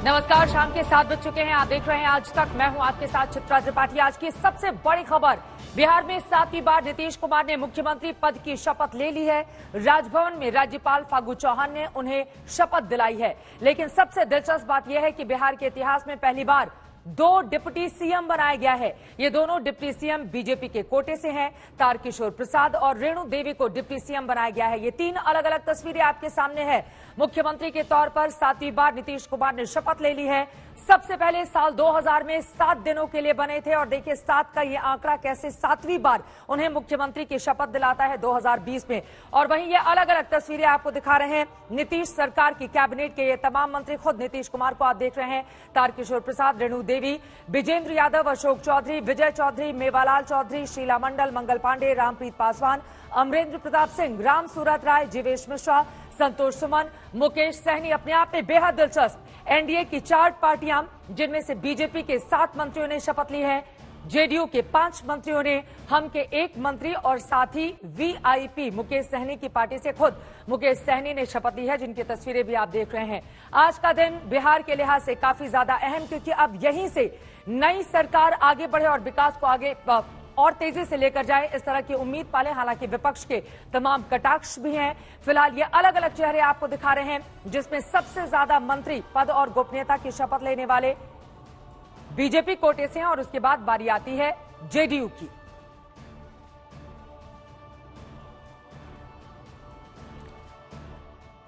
नमस्कार, शाम के 7 बज चुके हैं। आप देख रहे हैं आज तक। मैं हूं आपके साथ चित्रा त्रिपाठी। आज की सबसे बड़ी खबर, बिहार में 7वीं बार नीतीश कुमार ने मुख्यमंत्री पद की शपथ ले ली है। राजभवन में राज्यपाल फागू चौहान ने उन्हें शपथ दिलाई है। लेकिन सबसे दिलचस्प बात यह है कि बिहार के इतिहास में पहली बार 2 डिप्टी सीएम बनाया गया है। ये दोनों डिप्टी सीएम बीजेपी के कोटे से हैं। तारकिशोर प्रसाद और रेणु देवी को डिप्टी सीएम बनाया गया है। ये 3 अलग अलग तस्वीरें आपके सामने है। मुख्यमंत्री के तौर पर 7वीं बार नीतीश कुमार ने शपथ ले ली है। सबसे पहले साल 2000 में 7 दिनों के लिए बने थे और देखिए 7 का ये आंकड़ा कैसे 7वीं बार उन्हें मुख्यमंत्री की शपथ दिलाता है 2020 में। और वहीं ये अलग अलग तस्वीरें आपको दिखा रहे हैं नीतीश सरकार की कैबिनेट के ये तमाम मंत्री खुद नीतीश कुमार को आप देख रहे हैं। तारकिशोर प्रसाद, रेणु देवी, विजेंद्र यादव, अशोक चौधरी, विजय चौधरी, मेवालाल चौधरी, शीला मंडल, मंगल पांडे, रामप्रीत पासवान, अमरेंद्र प्रताप सिंह, राम सूरत राय, जीवेश मिश्रा, संतोष सुमन, मुकेश सहनी। अपने आप में बेहद दिलचस्प एनडीए की 4 पार्टियां, जिनमें से बीजेपी के 7 मंत्रियों ने शपथ ली है, जेडीयू के 5 मंत्रियों ने, हम के 1 मंत्री और साथ ही वीआईपी मुकेश सहनी की पार्टी से खुद मुकेश सहनी ने शपथ ली है, जिनकी तस्वीरें भी आप देख रहे हैं। आज का दिन बिहार के लिहाज से काफी ज्यादा अहम, क्योंकि अब यहीं से नई सरकार आगे बढ़े और विकास को आगे और तेजी से लेकर जाए, इस तरह की उम्मीद पाले। हालांकि विपक्ष के तमाम कटाक्ष भी हैं। फिलहाल ये अलग अलग चेहरे आपको दिखा रहे हैं, जिसमें सबसे ज्यादा मंत्री पद और गोपनीयता की शपथ लेने वाले बीजेपी कोटे से हैं और उसके बाद बारी आती है जेडीयू की।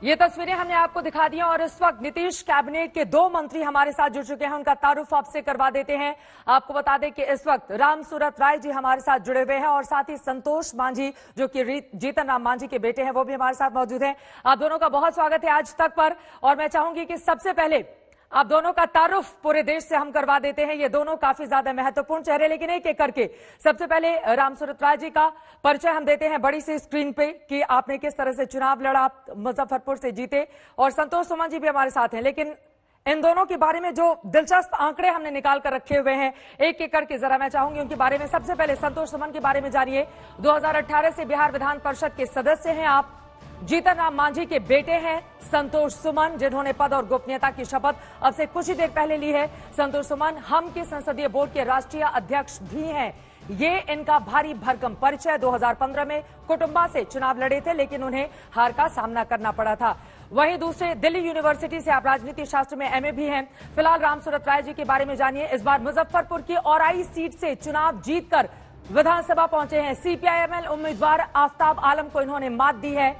ये तस्वीरें हमने आपको दिखा दी और इस वक्त नीतीश कैबिनेट के 2 मंत्री हमारे साथ जुड़ चुके हैं। उनका तारुफ आपसे करवा देते हैं। आपको बता दें कि इस वक्त राम सूरत राय जी हमारे साथ जुड़े हुए हैं और साथ ही संतोष मांझी, जो कि जीतन राम मांझी के बेटे हैं, वो भी हमारे साथ मौजूद हैं। आप दोनों का बहुत स्वागत है आज तक पर। और मैं चाहूंगी कि सबसे पहले आप दोनों का तारुफ पूरे देश से हम करवा देते हैं। ये दोनों काफी ज्यादा महत्वपूर्ण चेहरे, लेकिन एक एक करके सबसे पहले राम सूरत राय जी का परिचय हम देते हैं बड़ी सी स्क्रीन पे कि आपने किस तरह से चुनाव लड़ा, आप मुजफ्फरपुर से जीते। और संतोष सुमन जी भी हमारे साथ हैं। लेकिन इन दोनों के बारे में जो दिलचस्प आंकड़े हमने निकाल कर रखे हुए हैं, एक एक करके जरा मैं चाहूंगी उनके बारे में। सबसे पहले संतोष सुमन के बारे में जानिए। 2018 से बिहार विधान परिषद के सदस्य हैं आप। जीतन राम मांझी के बेटे हैं संतोष सुमन, जिन्होंने पद और गोपनीयता की शपथ अब से कुछ ही देर पहले ली है। संतोष सुमन हम के संसदीय बोर्ड के राष्ट्रीय अध्यक्ष भी हैं। ये इनका भारी भरकम परिचय। 2015 में कुटुंबा से चुनाव लड़े थे, लेकिन उन्हें हार का सामना करना पड़ा था। वहीं दूसरे दिल्ली यूनिवर्सिटी से आप राजनीति शास्त्र में एमए भी हैं। फिलहाल राम सूरत राय जी के बारे में जानिए। इस बार मुजफ्फरपुर की औराई सीट से चुनाव जीतकर विधानसभा पहुंचे हैं। सीपीआईएमएल उम्मीदवार आफताब आलम को इन्होंने मात दी है।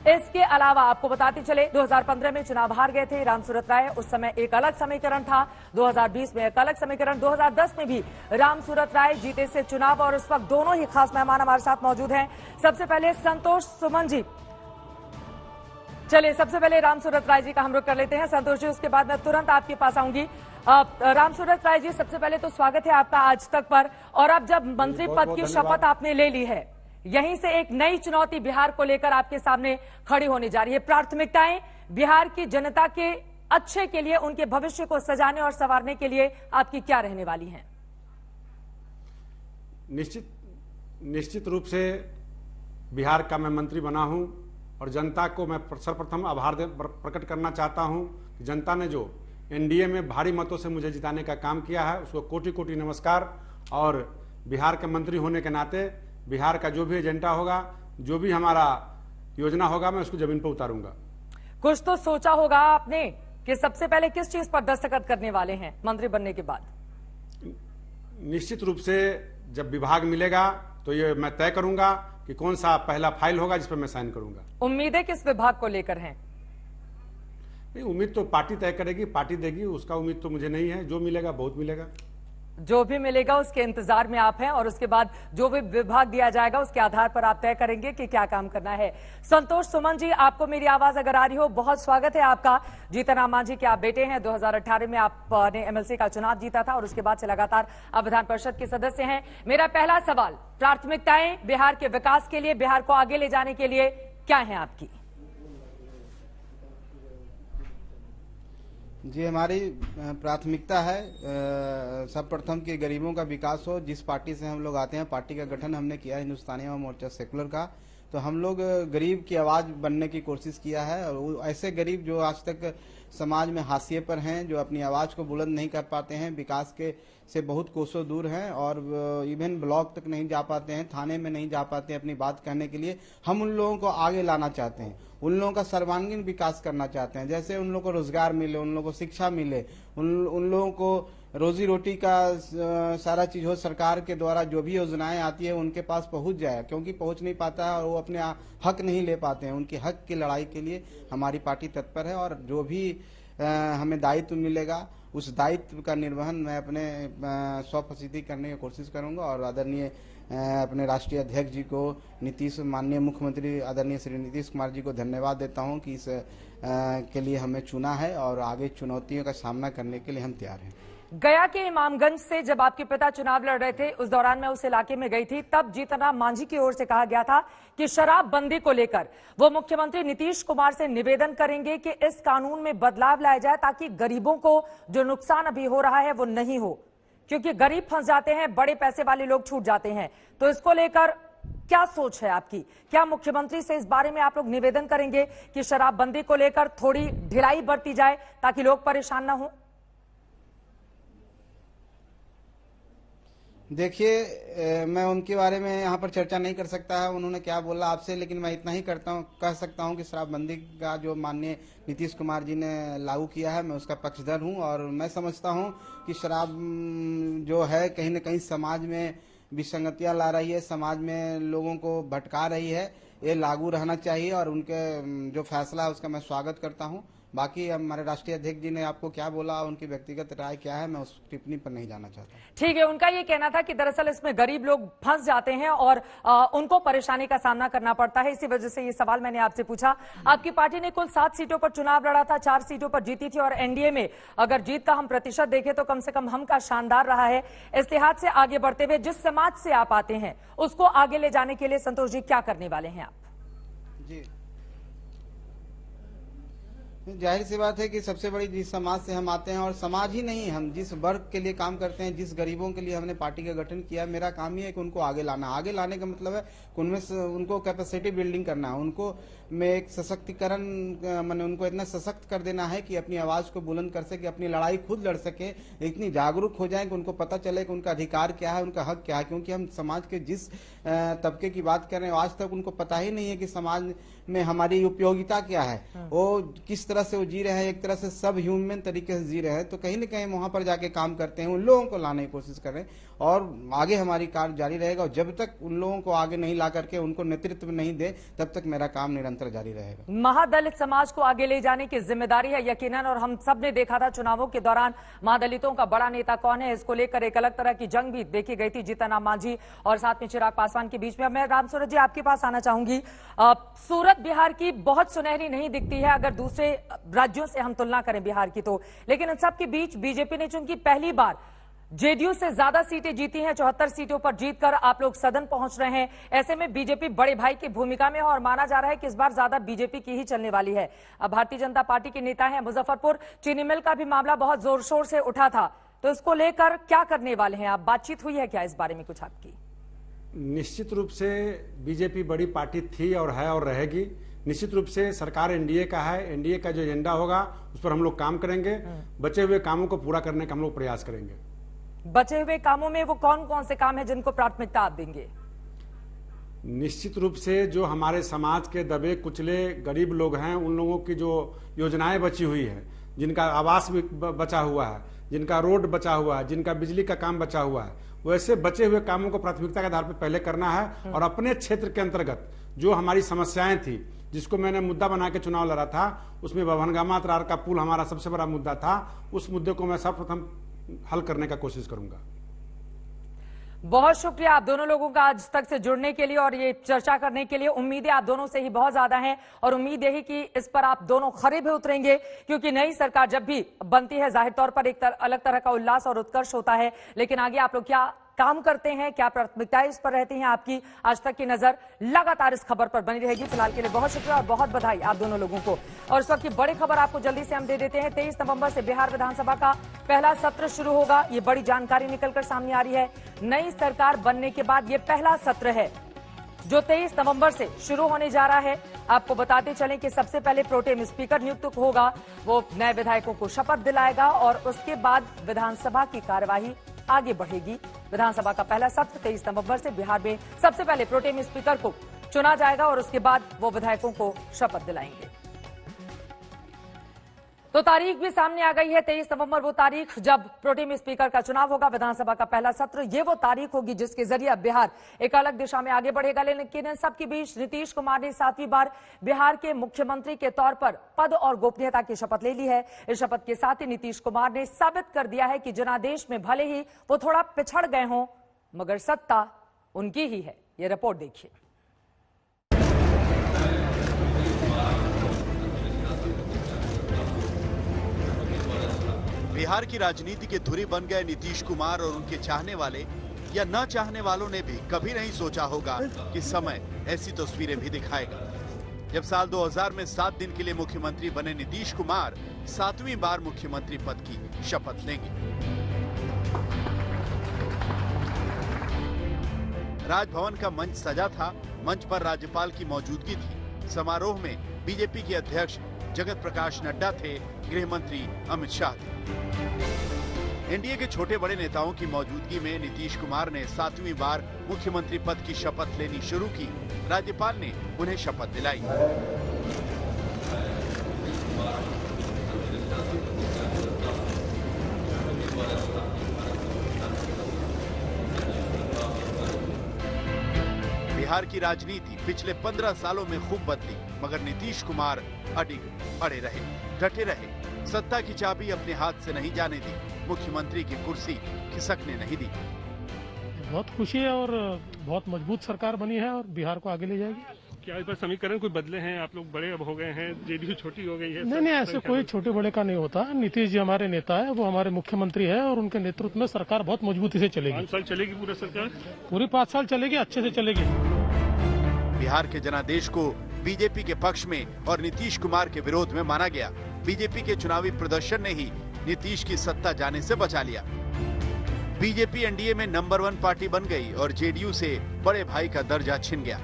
इसके अलावा आपको बताते चले 2015 में चुनाव हार गए थे राम सूरत राय। उस समय एक अलग समीकरण था। 2020 में एक अलग समीकरण। 2010 में भी राम सूरत राय जीते से चुनाव। और उस वक्त दोनों ही खास मेहमान हमारे साथ मौजूद हैं। सबसे पहले संतोष सुमन जी, चलिए सबसे पहले राम सूरत राय जी का हम रुख कर लेते हैं। संतोष जी, उसके बाद मैं तुरंत आपके पास आऊंगी। राम सूरत राय जी, सबसे पहले तो स्वागत है आपका आज तक पर। और अब जब मंत्री पद की शपथ आपने ले ली है, यहीं से एक नई चुनौती बिहार को लेकर आपके सामने खड़ी होने जा रही है। प्राथमिकताएं बिहार की जनता के अच्छे के लिए, उनके भविष्य को सजाने और संवारने के लिए आपकी क्या रहने वाली हैं? निश्चित रूप से बिहार का मैं मंत्री बना हूं और जनता को मैं सर्वप्रथम आभार प्रकट करना चाहता हूं कि जनता ने जो एनडीए में भारी मतों से मुझे जिताने का काम किया है, उसको कोटि कोटि नमस्कार। और बिहार के मंत्री होने के नाते बिहार का जो भी एजेंडा होगा, जो भी हमारा योजना होगा, मैं उसको जमीन पर उतारूंगा। कुछ तो सोचा होगा आपने कि सबसे पहले किस चीज पर दस्तखत करने वाले हैं मंत्री बनने के बाद? निश्चित रूप से जब विभाग मिलेगा तो ये मैं तय करूंगा कि कौन सा पहला फाइल होगा जिस पर मैं साइन करूंगा। उम्मीदें किस विभाग को लेकर हैं? नहीं, उम्मीद तो पार्टी तय करेगी, पार्टी देगी, उसका उम्मीद तो मुझे नहीं है। जो मिलेगा बहुत मिलेगा। जो भी मिलेगा उसके इंतजार में आप हैं और उसके बाद जो भी विभाग दिया जाएगा उसके आधार पर आप तय करेंगे कि क्या काम करना है। संतोष सुमन जी, आपको मेरी आवाज अगर आ रही हो, बहुत स्वागत है आपका। जीतन राम मांझी के आप बेटे हैं। 2018 में आपने एमएलसी का चुनाव जीता था और उसके बाद से लगातार आप विधान परिषद के सदस्य हैं। मेरा पहला सवाल, प्राथमिकताएं बिहार के विकास के लिए, बिहार को आगे ले जाने के लिए क्या है आपकी? जी, हमारी प्राथमिकता है सर्वप्रथम कि गरीबों का विकास हो। जिस पार्टी से हम लोग आते हैं, पार्टी का गठन हमने किया हिंदुस्तानी आवाम मोर्चा सेकुलर का, तो हम लोग गरीब की आवाज बनने की कोशिश किया है। और वो ऐसे गरीब जो आज तक समाज में हाशिए पर हैं, जो अपनी आवाज को बुलंद नहीं कर पाते हैं, विकास के से बहुत कोसों दूर हैं और इवन ब्लॉक तक नहीं जा पाते हैं, थाने में नहीं जा पाते हैं अपनी बात कहने के लिए, हम उन लोगों को आगे लाना चाहते हैं। उन लोगों का सर्वांगीण विकास करना चाहते हैं। जैसे उन लोगों को रोजगार मिले, उन लोगों को शिक्षा मिले, उन लोगों को रोजी रोटी का सारा चीज हो, सरकार के द्वारा जो भी योजनाएं आती है उनके पास पहुंच जाए, क्योंकि पहुंच नहीं पाता है और वो अपने हक नहीं ले पाते हैं। उनके हक की लड़ाई के लिए हमारी पार्टी तत्पर है और जो भी हमें दायित्व मिलेगा उस दायित्व का निर्वहन मैं अपने 100% करने की कोशिश करूंगा। और आदरणीय अपने राष्ट्रीय अध्यक्ष जी को, माननीय मुख्यमंत्री आदरणीय श्री नीतीश कुमार जी को धन्यवाद देता हूं कि इस के लिए हमें चुना है और आगे चुनौतियों का सामना करने के लिए हम तैयार हैं। गया के इमामगंज से जब आपके पिता चुनाव लड़ रहे थे, उस दौरान मैं उस इलाके में गई थी, तब जीतन राम मांझी की ओर से कहा गया था कि शराबबंदी को लेकर वो मुख्यमंत्री नीतीश कुमार से निवेदन करेंगे कि इस कानून में बदलाव लाया जाए ताकि गरीबों को जो नुकसान अभी हो रहा है वो नहीं हो, क्योंकि गरीब फंस जाते हैं, बड़े पैसे वाले लोग छूट जाते हैं। तो इसको लेकर क्या सोच है आपकी? क्या मुख्यमंत्री से इस बारे में आप लोग निवेदन करेंगे कि शराबबंदी को लेकर थोड़ी ढिलाई बरती जाए ताकि लोग परेशान ना हो? देखिए, मैं उनके बारे में यहाँ पर चर्चा नहीं कर सकता है, उन्होंने क्या बोला आपसे, लेकिन मैं इतना ही कह सकता हूँ कि शराबबंदी का जो माननीय नीतीश कुमार जी ने लागू किया है, मैं उसका पक्षधर हूँ। और मैं समझता हूँ कि शराब जो है कहीं न कहीं समाज में विसंगतियां ला रही है, समाज में लोगों को भटका रही है। ये लागू रहना चाहिए और उनके जो फैसला है उसका मैं स्वागत करता हूँ। बाकी हमारे राष्ट्रीय अध्यक्ष जी ने आपको क्या बोला, उनकी व्यक्तिगत राय क्या है, मैं उस टिप्पणी पर नहीं जाना चाहता। ठीक है, उनका ये कहना था कि दरअसल इसमें गरीब लोग फंस जाते हैं और उनको परेशानी का सामना करना पड़ता है, इसी वजह से ये सवाल मैंने आपसे पूछा। आपकी पार्टी ने कुल 7 सीटों पर चुनाव लड़ा था, 4 सीटों पर जीती थी और एनडीए में अगर जीत का हम प्रतिशत देखें तो कम से कम हम का शानदार रहा है। इस लिहाज से आगे बढ़ते हुए जिस समाज से आप आते हैं उसको आगे ले जाने के लिए संतोष जी क्या करने वाले हैं आप? जी, जाहिर सी बात है कि सबसे बड़ी जिस समाज से हम आते हैं, और समाज ही नहीं, हम जिस वर्ग के लिए काम करते हैं, जिस गरीबों के लिए हमने पार्टी का गठन किया, मेरा काम ही है कि उनको आगे लाना। आगे लाने का मतलब है उनमें उनको कैपेसिटी बिल्डिंग करना है, उनको में एक सशक्तिकरण, मैंने उनको इतना सशक्त कर देना है कि अपनी आवाज को बुलंद कर सके, अपनी लड़ाई खुद लड़ सके, इतनी जागरूक हो जाए कि उनको पता चले कि उनका अधिकार क्या है, उनका हक क्या है। क्योंकि हम समाज के जिस तबके की बात कर रहे हैं, आज तक उनको पता ही नहीं है कि समाज में हमारी उपयोगिता क्या है, वो किस तरह से वो जी रहे हैं, एक तरह से सब ह्यूमन तरीके से जी रहे हैं। तो कहीं न कहीं वहां पर जाके काम करते हैं, उन लोगों को लाने की कोशिश कर रहे हैं और आगे हमारी कार्य जारी रहेगा। और जब तक उन लोगों को आगे नहीं ला करके उनको नेतृत्व नहीं दे, तब तक मेरा काम निरंतर जारी रहेगा। महादलित समाज को आगे ले जाने की जिम्मेदारी है यकीनन, और हम सब ने देखा था चुनावों के दौरान महादलितों का बड़ा नेता कौन है, इसको लेकर एक अलग तरह की जंग भी देखी गई थी जीतन राम मांझी और साथ में चिराग पासवान के बीच में। अब मैं राम सूरत जी आपके पास आना चाहूंगी। सूरत बिहार की बहुत सुनहरी नहीं दिखती है अगर दूसरे राज्यों से हम तुलना करें बिहार की तो, लेकिन इन सब के बीच बीजेपी ने चूंकि पहली बार जेडीयू से ज्यादा सीटें जीती हैं, 74 सीटों पर जीतकर आप लोग सदन पहुंच रहे हैं। ऐसे में बीजेपी बड़े भाई की भूमिका में है और माना जा रहा है कि इस बार ज्यादा बीजेपी की ही चलने वाली है। अब भारतीय जनता पार्टी के नेता हैं मुजफ्फरपुर चीनी मिल का भी मामला बहुत जोर शोर से उठा था, तो इसको लेकर क्या करने वाले हैं आप? बातचीत हुई है क्या इस बारे में कुछ आपकी? निश्चित रूप से बीजेपी बड़ी पार्टी थी और है और रहेगी। निश्चित रूप से सरकार एनडीए का है, एनडीए का जो एजेंडा होगा उस पर हम लोग काम करेंगे। बचे हुए कामों को पूरा करने का हम लोग प्रयास करेंगे। बचे हुए कामों में वो कौन कौन से काम है जिनको प्राथमिकता आप देंगे? निश्चित रूप से जो हमारे समाज के दबे कुचले गरीब लोग हैं, उन लोगों की जो योजनाएं बची हुई है, जिनका आवास भी बचा हुआ है, जिनका रोड बचा हुआ है, जिनका बिजली का काम बचा हुआ है, वैसे बचे हुए कामों को प्राथमिकता के आधार पर पहले करना है। और अपने क्षेत्र के अंतर्गत जो हमारी समस्याएं थी, जिसको मैंने मुद्दा बना के चुनाव लड़ा था, उसमें बभनगामा तरार का पुल हमारा सबसे बड़ा मुद्दा था। उस मुद्दे को मैं सर्वप्रथम हल करने का कोशिश करूंगा। बहुत शुक्रिया आप दोनों लोगों का आज तक से जुड़ने के लिए और ये चर्चा करने के लिए। उम्मीदें आप दोनों से ही बहुत ज्यादा हैं और उम्मीद यही कि इस पर आप दोनों खरे भी उतरेंगे, क्योंकि नई सरकार जब भी बनती है जाहिर तौर पर एक अलग तरह का उल्लास और उत्कर्ष होता है, लेकिन आगे आप लोग क्या काम करते हैं, क्या प्राथमिकताएं इस पर रहती हैं आपकी, आज तक की नजर लगातार इस खबर पर बनी रहेगी। फिलहाल के लिए बहुत शुक्रिया और बहुत बधाई आप दोनों लोगों को। और इस वक्त की बड़ी खबर आपको जल्दी से हम दे देते हैं। 23 नवंबर से बिहार विधानसभा का पहला सत्र शुरू होगा, ये बड़ी जानकारी निकलकर सामने आ रही है। नई सरकार बनने के बाद ये पहला सत्र है। जो 23 नवंबर से शुरू होने जा रहा है। आपको बताते चलें कि सबसे पहले प्रोटेम स्पीकर नियुक्त होगा, वो नए विधायकों को शपथ दिलाएगा और उसके बाद विधानसभा की कार्यवाही आगे बढ़ेगी। विधानसभा का पहला सत्र 23 नवंबर से बिहार में सबसे पहले प्रोटेम स्पीकर को चुना जाएगा और उसके बाद वो विधायकों को शपथ दिलाएंगे। तो तारीख भी सामने आ गई है, 23 नवंबर वो तारीख जब प्रोटेम स्पीकर का चुनाव होगा, विधानसभा का पहला सत्र। ये वो तारीख होगी जिसके जरिए अब बिहार एक अलग दिशा में आगे बढ़ेगा। लेकिन इन सबके बीच नीतीश कुमार ने 7वीं बार बिहार के मुख्यमंत्री के तौर पर पद और गोपनीयता की शपथ ले ली है। इस शपथ के साथ ही नीतीश कुमार ने साबित कर दिया है कि जनादेश में भले ही वो थोड़ा पिछड़ गए हों, मगर सत्ता उनकी ही है। ये रिपोर्ट देखिए। बिहार की राजनीति के धुरी बन गए नीतीश कुमार और उनके चाहने वाले या न चाहने वालों ने भी कभी नहीं सोचा होगा कि समय ऐसी तस्वीरें भी दिखाएगा। जब साल 2000 में 7 दिन के लिए मुख्यमंत्री बने नीतीश कुमार 7वीं बार मुख्यमंत्री पद की शपथ लेंगे। राजभवन का मंच सजा था, मंच पर राज्यपाल की मौजूदगी थी। समारोह में बीजेपी के अध्यक्ष जगत प्रकाश नड्डा थे, गृह मंत्री अमित शाह थे। एनडीए के छोटे बड़े नेताओं की मौजूदगी में नीतीश कुमार ने 7वीं बार मुख्यमंत्री पद की शपथ लेनी शुरू की। राज्यपाल ने उन्हें शपथ दिलाई। बिहार की राजनीति पिछले 15 सालों में खूब बदली, मगर नीतीश कुमार अड़े रहे, डटे रहे। सत्ता की चाबी अपने हाथ से नहीं जाने दी, मुख्यमंत्री की कुर्सी खिसकने नहीं दी। बहुत खुशी है और बहुत मजबूत सरकार बनी है और बिहार को आगे ले जाएगी। क्या इस बार समीकरण कोई बदले हैं? आप लोग बड़े अब हो गए हैं, जेडीयू छोटी हो गई है। नहीं, ऐसे कोई छोटे बड़े का नहीं होता। नीतीश जी हमारे नेता है, वो हमारे मुख्यमंत्री है और उनके नेतृत्व में सरकार बहुत मजबूती से चलेगी। 5 साल चलेगी पूरा सरकार? पूरी 5 साल चलेगी, अच्छे से चलेगी। बिहार के जनादेश को बीजेपी के पक्ष में और नीतीश कुमार के विरोध में माना गया। बीजेपी के चुनावी प्रदर्शन ने ही नीतीश की सत्ता जाने से बचा लिया। बीजेपी एनडीए में नंबर 1 पार्टी बन गई और जेडीयू से बड़े भाई का दर्जा छिन गया।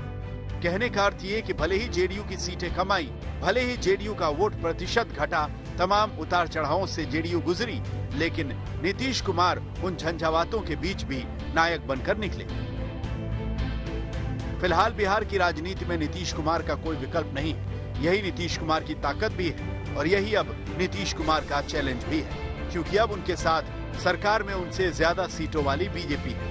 कहने का अर्थ ये कि भले ही जेडीयू की सीटें कम आई, भले ही जेडीयू का वोट प्रतिशत घटा, तमाम उतार चढ़ावों से जेडीयू गुजरी, लेकिन नीतीश कुमार उन झंझावातों के बीच भी नायक बनकर निकले। फिलहाल बिहार की राजनीति में नीतीश कुमार का कोई विकल्प नहीं। यही नीतीश कुमार की ताकत भी है और यही अब नीतीश कुमार का चैलेंज भी है, क्योंकि अब उनके साथ सरकार में उनसे ज्यादा सीटों वाली बीजेपी है।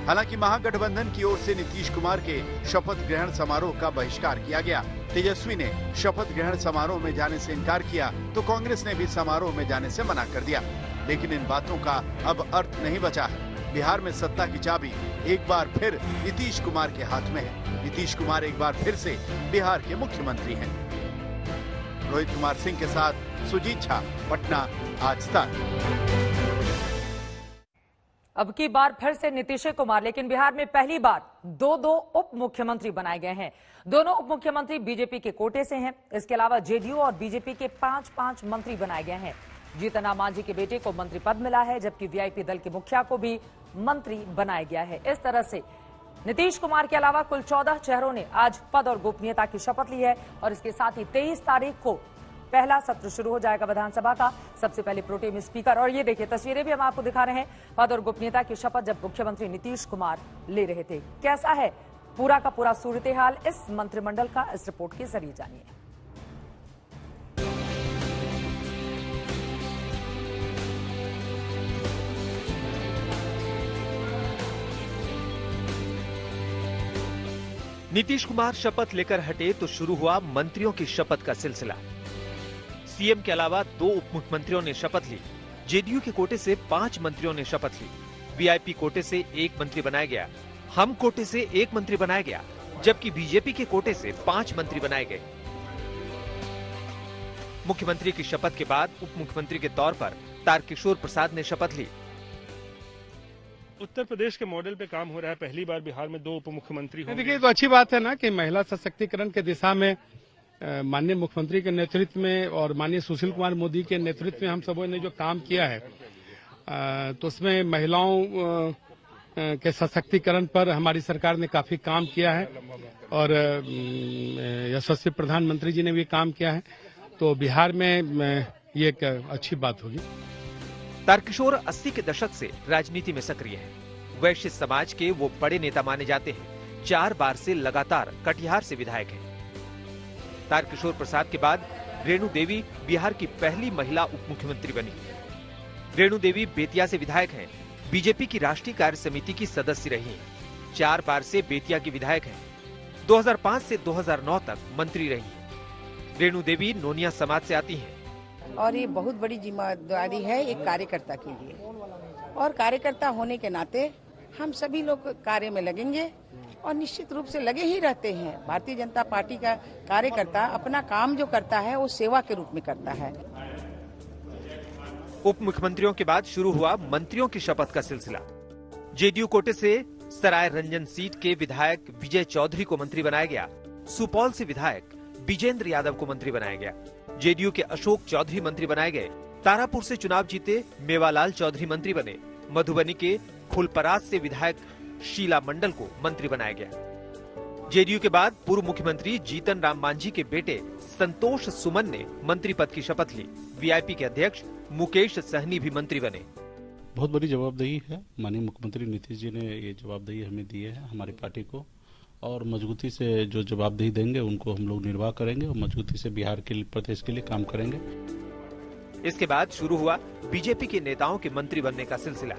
हालांकि महागठबंधन की ओर से नीतीश कुमार के शपथ ग्रहण समारोह का बहिष्कार किया गया। तेजस्वी ने शपथ ग्रहण समारोह में जाने से इनकार किया तो कांग्रेस ने भी समारोह में जाने से मना कर दिया। लेकिन इन बातों का अब अर्थ नहीं बचा है। बिहार में सत्ता की चाबी एक बार फिर नीतीश कुमार के हाथ में है। नीतीश कुमार एक बार फिर से बिहार के मुख्यमंत्री हैं। रोहित कुमार सिंह के साथ सुजीत झा, पटना, आज तक। अब की बार फिर से नीतीश कुमार, लेकिन बिहार में पहली बार 2 उप मुख्यमंत्री बनाए गए हैं। दोनों उप मुख्यमंत्री बीजेपी के कोटे से हैं। इसके अलावा जेडीयू और बीजेपी के 5 मंत्री बनाए गए हैं। जीतन राम मांझी के बेटे को मंत्री पद मिला है, जबकि वीआईपी दल के मुखिया को भी मंत्री बनाया गया है। इस तरह से नीतीश कुमार के अलावा कुल 14 चेहरों ने आज पद और गोपनीयता की शपथ ली है और इसके साथ ही 23 तारीख को पहला सत्र शुरू हो जाएगा विधानसभा का। सबसे पहले प्रोटेम स्पीकर, और ये देखिए तस्वीरें भी हम आपको दिखा रहे हैं, पद और गोपनीयता की शपथ जब मुख्यमंत्री नीतीश कुमार ले रहे थे। कैसा है पूरा का पूरा सूरत हाल इस मंत्रिमंडल का, इस रिपोर्ट के जरिए जानिए। नीतीश कुमार शपथ लेकर हटे तो शुरू हुआ मंत्रियों की शपथ का सिलसिला। सीएम के अलावा 2 उप मुख्यमंत्रियों ने शपथ ली। जेडीयू के कोटे से 5 मंत्रियों ने शपथ ली। वीआईपी कोटे से 1 मंत्री बनाया गया। हम कोटे से 1 मंत्री बनाया गया, जबकि बीजेपी के कोटे से 5 मंत्री बनाए गए। मुख्यमंत्री की शपथ के बाद उप मुख्यमंत्री के तौर पर तारकिशोर प्रसाद ने शपथ ली। उत्तर प्रदेश के मॉडल पे काम हो रहा है। पहली बार बिहार में 2 उप मुख्यमंत्री होंगे। देखिए, तो अच्छी बात है ना कि महिला सशक्तिकरण के दिशा में माननीय मुख्यमंत्री के नेतृत्व में और माननीय सुशील कुमार मोदी के नेतृत्व में हम सबों ने जो काम किया है, तो उसमें महिलाओं के सशक्तिकरण पर हमारी सरकार ने काफी काम किया है और यशस्वी प्रधानमंत्री जी ने भी काम किया है, तो बिहार में ये एक अच्छी बात होगी। तारकिशोर 80 के दशक से राजनीति में सक्रिय है। वैश्य समाज के वो बड़े नेता माने जाते हैं। 4 बार से लगातार कटिहार से विधायक हैं। तारकिशोर प्रसाद के बाद रेणु देवी बिहार की पहली महिला उप मुख्यमंत्री बनी। रेणु देवी बेतिया से विधायक हैं। बीजेपी की राष्ट्रीय कार्य समिति की सदस्य रही हैं। 4 बार से बेतिया की विधायक हैं। 2005 से 2009 तक मंत्री रही हैं। रेणु देवी नोनिया समाज से आती हैं। और ये बहुत बड़ी जिम्मेदारी है एक कार्यकर्ता के लिए, और कार्यकर्ता होने के नाते हम सभी लोग कार्य में लगेंगे और निश्चित रूप से लगे ही रहते हैं। भारतीय जनता पार्टी का कार्यकर्ता अपना काम जो करता है वो सेवा के रूप में करता है। उप मुख्यमंत्रियों के बाद शुरू हुआ मंत्रियों की शपथ का सिलसिला। जेडीयू कोटे से सराय रंजन सीट के विधायक विजय चौधरी को मंत्री बनाया गया। सुपौल से विधायक विजेंद्र यादव को मंत्री बनाया गया। जेडीयू के अशोक चौधरी मंत्री बनाए गए। तारापुर से चुनाव जीते मेवालाल चौधरी मंत्री बने। मधुबनी के फुलपरास से विधायक शीला मंडल को मंत्री बनाया गया। जेडीयू के बाद पूर्व मुख्यमंत्री जीतन राम मांझी के बेटे संतोष सुमन ने मंत्री पद की शपथ ली। वीआईपी के अध्यक्ष मुकेश सहनी भी मंत्री बने। बहुत बड़ी जवाबदेही है। माननीय मुख्यमंत्री नीतीश जी ने ये जवाबदेही हमें दी है, हमारी पार्टी को, और मजबूती से जो जवाबदेही देंगे उनको हम लोग निर्वाह करेंगे और मजबूती से बिहार के लिए, प्रदेश के लिए काम करेंगे। इसके बाद शुरू हुआ बीजेपी के नेताओं के मंत्री बनने का सिलसिला।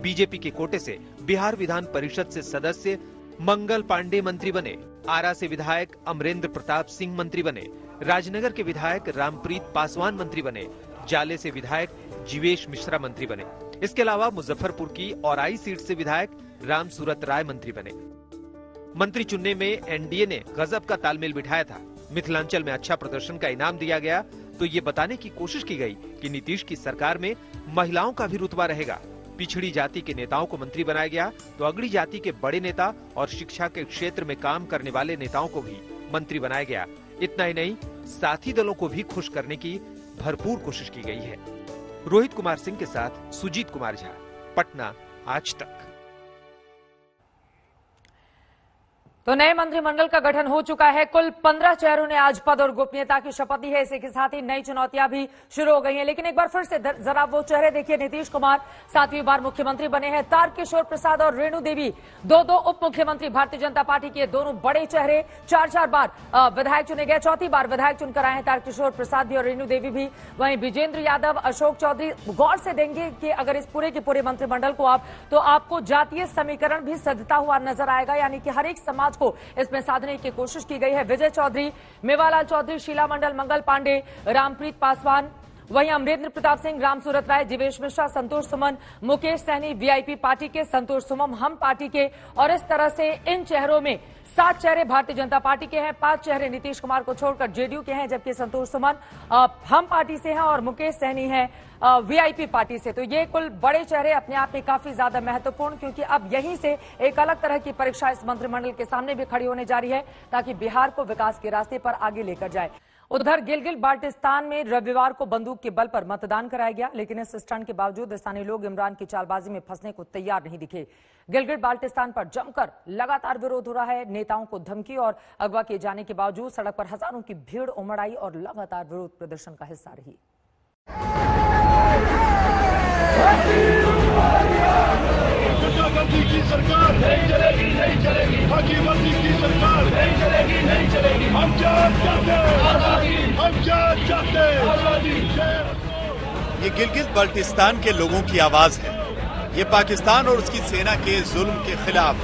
बीजेपी के कोटे से बिहार विधान परिषद से सदस्य मंगल पांडे मंत्री बने। आरा से विधायक अमरेंद्र प्रताप सिंह मंत्री बने। राजनगर के विधायक रामप्रीत पासवान मंत्री बने। जाले से विधायक जीवेश मिश्रा मंत्री बने। इसके अलावा मुजफ्फरपुर की औराई सीट से विधायक राम सूरत राय मंत्री बने। मंत्री चुनने में एनडीए ने गजब का तालमेल बिठाया था। मिथिलांचल में अच्छा प्रदर्शन का इनाम दिया गया तो ये बताने की कोशिश की गई कि नीतीश की सरकार में महिलाओं का भी रुतबा रहेगा। पिछड़ी जाति के नेताओं को मंत्री बनाया गया तो अगड़ी जाति के बड़े नेता और शिक्षा के क्षेत्र में काम करने वाले नेताओं को भी मंत्री बनाया गया। इतना ही नहीं, साथी दलों को भी खुश करने की भरपूर कोशिश की गई है। रोहित कुमार सिंह के साथ सुजीत कुमार झा, पटना, आज तक। तो नए मंत्रिमंडल का गठन हो चुका है। कुल 15 चेहरों ने आज पद और गोपनीयता की शपथ ली है। इसी के साथ ही नई चुनौतियां भी शुरू हो गई हैं। लेकिन एक बार फिर से जरा वो चेहरे देखिए। नीतीश कुमार 7वीं बार मुख्यमंत्री बने हैं। तारकिशोर प्रसाद और रेणु देवी दो उप मुख्यमंत्री। भारतीय जनता पार्टी के दोनों बड़े चेहरे 4 बार विधायक चुने गए। 4थी बार विधायक चुनकर आए हैं तारकिशोर प्रसाद भी और रेणु देवी भी। वहीं विजेंद्र यादव, अशोक चौधरी। गौर से देंगे कि अगर इस पूरे के पूरे मंत्रिमंडल को आपको जातीय समीकरण भी सधता हुआ नजर आएगा, यानी कि हर एक समाज को इसमें साधने की कोशिश की गई है। विजय चौधरी, मेवालाल चौधरी, शीला मंडल, मंगल पांडे, रामप्रीत पासवान, वहीं अमरेंद्र प्रताप सिंह, राम सूरत राय, जीवेश मिश्रा, संतोष सुमन, मुकेश सहनी वीआईपी पार्टी के, संतोष सुमन हम पार्टी के। और इस तरह से इन चेहरों में 7 चेहरे भारतीय जनता पार्टी के हैं, 5 चेहरे नीतीश कुमार को छोड़कर जेडीयू के हैं, जबकि संतोष सुमन हम पार्टी से हैं और मुकेश सहनी है वीआईपी पार्टी से। तो ये कुल बड़े चेहरे अपने आप में काफी ज्यादा महत्वपूर्ण, क्योंकि अब यहीं से एक अलग तरह की परीक्षा इस मंत्रिमंडल के सामने भी खड़ी होने जा रही है, ताकि बिहार को विकास के रास्ते पर आगे लेकर जाए। उधर गिलगित बाल्टिस्तान में रविवार को बंदूक के बल पर मतदान कराया गया, लेकिन इस स्टंट के बावजूद स्थानीय लोग इमरान की चालबाजी में फंसने को तैयार नहीं दिखे। गिलगित बाल्टिस्तान पर जमकर लगातार विरोध हो रहा है। नेताओं को धमकी और अगवा किए जाने के बावजूद सड़क पर हजारों की भीड़ उमड़ आई और लगातार विरोध प्रदर्शन का हिस्सा रही। की सरकार नहीं चलेगी, नहीं चलेगी। भागीरथी की सरकार नहीं चलेगी, नहीं चलेगी। हम जान चाहते, हम जान चाहते। ये गिलगित बाल्टिस्तान के लोगों की आवाज है। ये पाकिस्तान और उसकी सेना के जुल्म के खिलाफ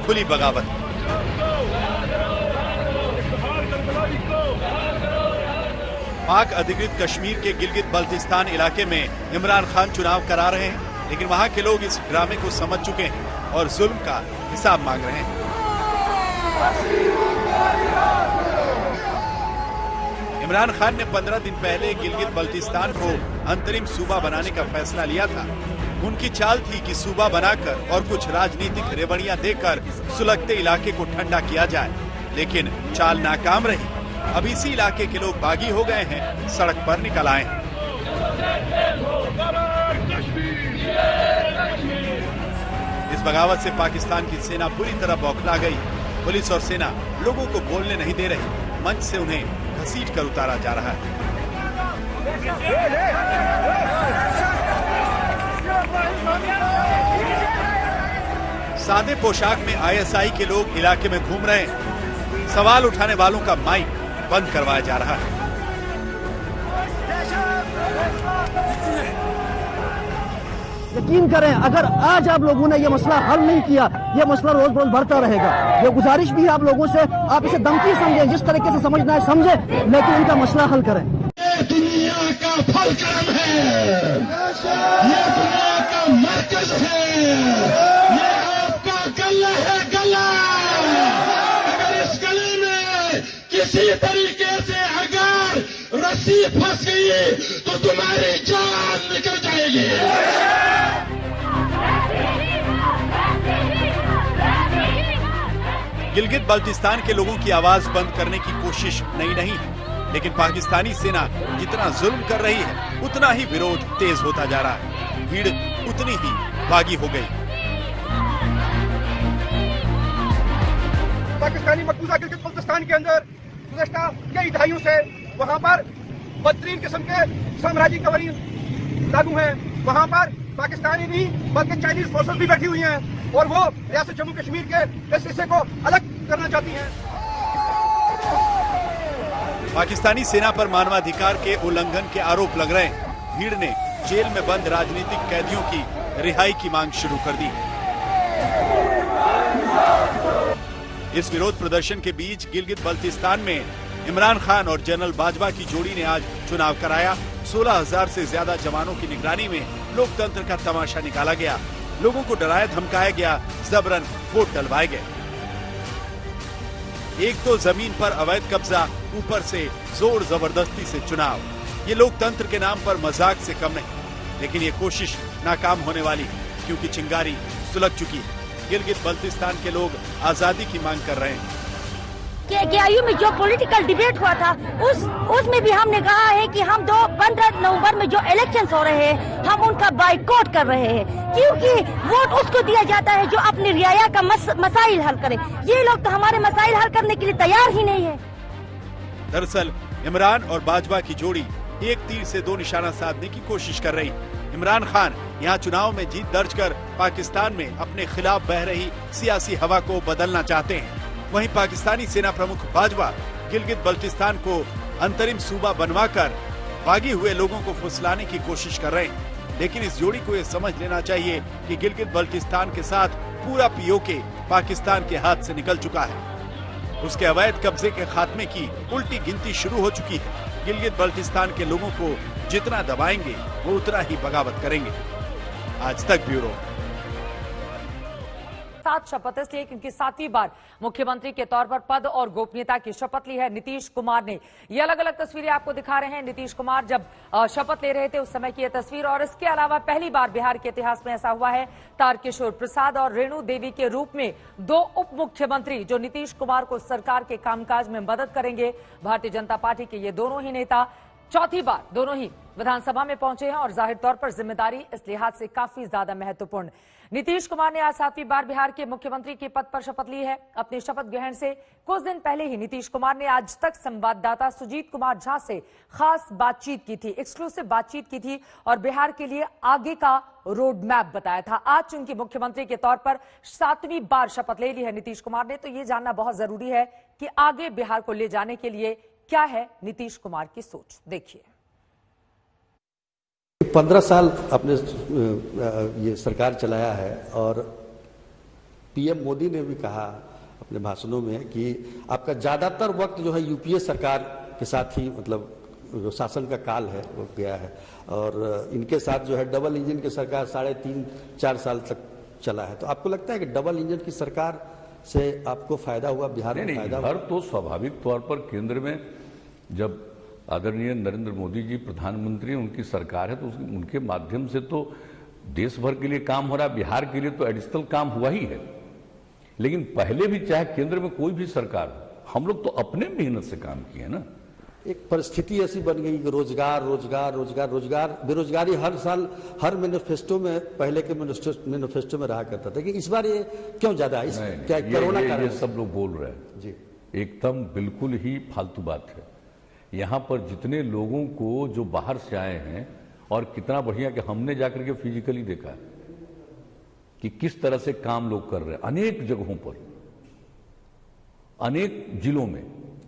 खुली बगावत है। पाक अधिकृत कश्मीर के गिलगित बाल्टिस्तान इलाके में इमरान खान चुनाव करा रहे हैं, लेकिन वहां के लोग इस ड्रामे को समझ चुके हैं और जुल्म का हिसाब मांग रहे हैं। इमरान खान ने 15 दिन पहले गिलगित बाल्टिस्तान को अंतरिम सूबा बनाने का फैसला लिया था। उनकी चाल थी कि सूबा बनाकर और कुछ राजनीतिक रेवड़ियां देकर सुलगते इलाके को ठंडा किया जाए, लेकिन चाल नाकाम रही। अब इसी इलाके के लोग बागी हो गए हैं, सड़क पर निकल आए हैं। इस बगावत से पाकिस्तान की सेना पूरी तरह बौखला गई। पुलिस और सेना लोगों को बोलने नहीं दे रही, मंच से उन्हें घसीट कर उतारा जा रहा है। सादे पोशाक में आईएसआई के लोग इलाके में घूम रहे हैं। सवाल उठाने वालों का माइक बंद करवाया जा रहा है। यकीन करें, अगर आज आप लोगों ने ये मसला हल नहीं किया, ये मसला रोज रोज बढ़ता रहेगा। ये गुजारिश भी है आप लोगों से, आप इसे धमकी समझें, जिस तरीके से समझना है समझे, लेकिन इनका मसला हल करें। ये दुनिया का फलक्रम है, ये दुनिया का मरकज है, ये आपका गला है, गला। अगर इस गले में किसी तरीके से अगर रस्सी फंस गई तो तुम्हारी जान निकल जाएगी। गिलगित बाल्टिस्तान के लोगों की आवाज बंद करने की कोशिश नई नहीं है, लेकिन पाकिस्तानी सेना जितना जुल्म कर रही है उतना ही विरोध तेज होता जा रहा है। भीड़ उतनी ही बागी हो गई। पाकिस्तानी मकबूजा गिलगित बाल्टिस्तान के अंदर गुज़श्ता कई दहाइयों से वहाँ पर बदतरीन किस्म के साम्राज्यवादी कवानीन लागू हैं। वहाँ पर पाकिस्तानी नहीं बल्कि चाइनीज फोर्सेस भी बैठी हुई हैं और वो रियासत जम्मू कश्मीर के इस हिस्से को अलग करना चाहती हैं। पाकिस्तानी सेना पर मानवाधिकार के उल्लंघन के आरोप लग रहे हैं। भीड़ ने जेल में बंद राजनीतिक कैदियों की रिहाई की मांग शुरू कर दी। इस विरोध प्रदर्शन के बीच गिलगित बाल्टिस्तान में इमरान खान और जनरल बाजवा की जोड़ी ने आज चुनाव कराया। 16,000 से ज्यादा जवानों की निगरानी में लोकतंत्र का तमाशा निकाला गया। लोगों को डराया धमकाया गया, जबरन वोट डलवाए गए। एक तो जमीन पर अवैध कब्जा, ऊपर से जोर जबरदस्ती से चुनाव। ये लोकतंत्र के नाम पर मजाक से कम नहीं, लेकिन ये कोशिश नाकाम होने वाली है, क्योंकि चिंगारी सुलग चुकी है। गिलगित बाल्टिस्तान के लोग आजादी की मांग कर रहे हैं। KIU में जो पॉलिटिकल डिबेट हुआ था उसमें भी हमने कहा है कि हम 15 नवंबर में जो इलेक्शंस हो रहे हैं हम उनका बाइकआउट कर रहे हैं, क्योंकि वोट उसको दिया जाता है जो अपनी रियाया का मसाइल हल करे। ये लोग तो हमारे मसाइल हल करने के लिए तैयार ही नहीं है। दरअसल इमरान और बाजवा की जोड़ी एक तीर से दो निशाना साधने की कोशिश कर रही। इमरान खान यहाँ चुनाव में जीत दर्ज कर पाकिस्तान में अपने खिलाफ बह रही सियासी हवा को बदलना चाहते हैं। वहीं पाकिस्तानी सेना प्रमुख बाजवा गिलगित बाल्टिस्तान को अंतरिम सूबा बनवाकर भागे हुए लोगों को फुसलाने की कोशिश कर रहे हैं। लेकिन इस जोड़ी को ये समझ लेना चाहिए कि गिलगित बाल्टिस्तान के साथ पूरा पीओके पाकिस्तान के हाथ से निकल चुका है। उसके अवैध कब्जे के खात्मे की उल्टी गिनती शुरू हो चुकी है। गिलगित बाल्टिस्तान के लोगों को जितना दबाएंगे वो उतना ही बगावत करेंगे। आज तक ब्यूरो। साथ शपथ इसलिए क्योंकि 7वीं बार मुख्यमंत्री के तौर पर पद और गोपनीयता की शपथ ली है नीतीश कुमार ने। ये अलग अलग तस्वीरें आपको दिखा रहे हैं। नीतीश कुमार जब शपथ ले रहे थे उस समय की यह तस्वीर, और इसके अलावा पहली बार बिहार के इतिहास में ऐसा हुआ है तारकिशोर प्रसाद और रेणु देवी के रूप में दो उप मुख्यमंत्री जो नीतीश कुमार को सरकार के कामकाज में मदद करेंगे। भारतीय जनता पार्टी के ये दोनों ही नेता चौथी बार दोनों ही विधानसभा में पहुंचे हैं और जाहिर तौर पर जिम्मेदारी इस लिहाज से काफी ज्यादा महत्वपूर्ण। नीतीश कुमार ने आज 7वीं बार बिहार के मुख्यमंत्री के पद पर शपथ ली है। अपने शपथ ग्रहण से कुछ दिन पहले ही नीतीश कुमार ने आज तक संवाददाता सुजीत कुमार झा से खास बातचीत की थी, एक्सक्लूसिव बातचीत की थी और बिहार के लिए आगे का रोड मैप बताया था। आज चूंकि मुख्यमंत्री के तौर पर 7वीं बार शपथ ले ली है नीतीश कुमार ने, तो ये जानना बहुत जरूरी है कि आगे बिहार को ले जाने के लिए क्या है नीतीश कुमार की सोच। देखिए, 15 साल अपने ये सरकार चलाया है और पीएम मोदी ने भी कहा अपने भाषणों में कि आपका ज्यादातर वक्त जो है यूपीए सरकार के साथ ही मतलब जो शासन का काल है वो गया है और इनके साथ जो है डबल इंजन की सरकार 3.5-4 साल तक चला है। तो आपको लगता है कि डबल इंजन की सरकार से आपको फायदा हुआ, बिहार में फायदा हुआ? तो स्वाभाविक तौर पर केंद्र में जब आदरणीय नरेंद्र मोदी जी प्रधानमंत्री, उनकी सरकार है तो उनके माध्यम से तो देश भर के लिए काम हो रहा है, बिहार के लिए तो एडिशनल काम हुआ ही है। लेकिन पहले भी चाहे केंद्र में कोई भी सरकार, हम लोग तो अपने मेहनत से काम किए ना। एक परिस्थिति ऐसी बन गई कि रोजगार रोजगार रोजगार रोजगार, बेरोजगारी हर साल हर मैनिफेस्टो में, पहले के मैनिफेस्टो में रहा करता था कि इस बार ये क्यों ज्यादा है? क्या कोरोना का? ये सब लोग बोल रहे हैं जी, एकदम बिल्कुल ही फालतू बात है। यहाँ पर जितने लोगों को जो बाहर से आए हैं, और कितना बढ़िया कि हमने जाकर के फिजिकली देखा कि किस तरह से काम लोग कर रहे हैं, अनेक जगहों पर, अनेक जिलों में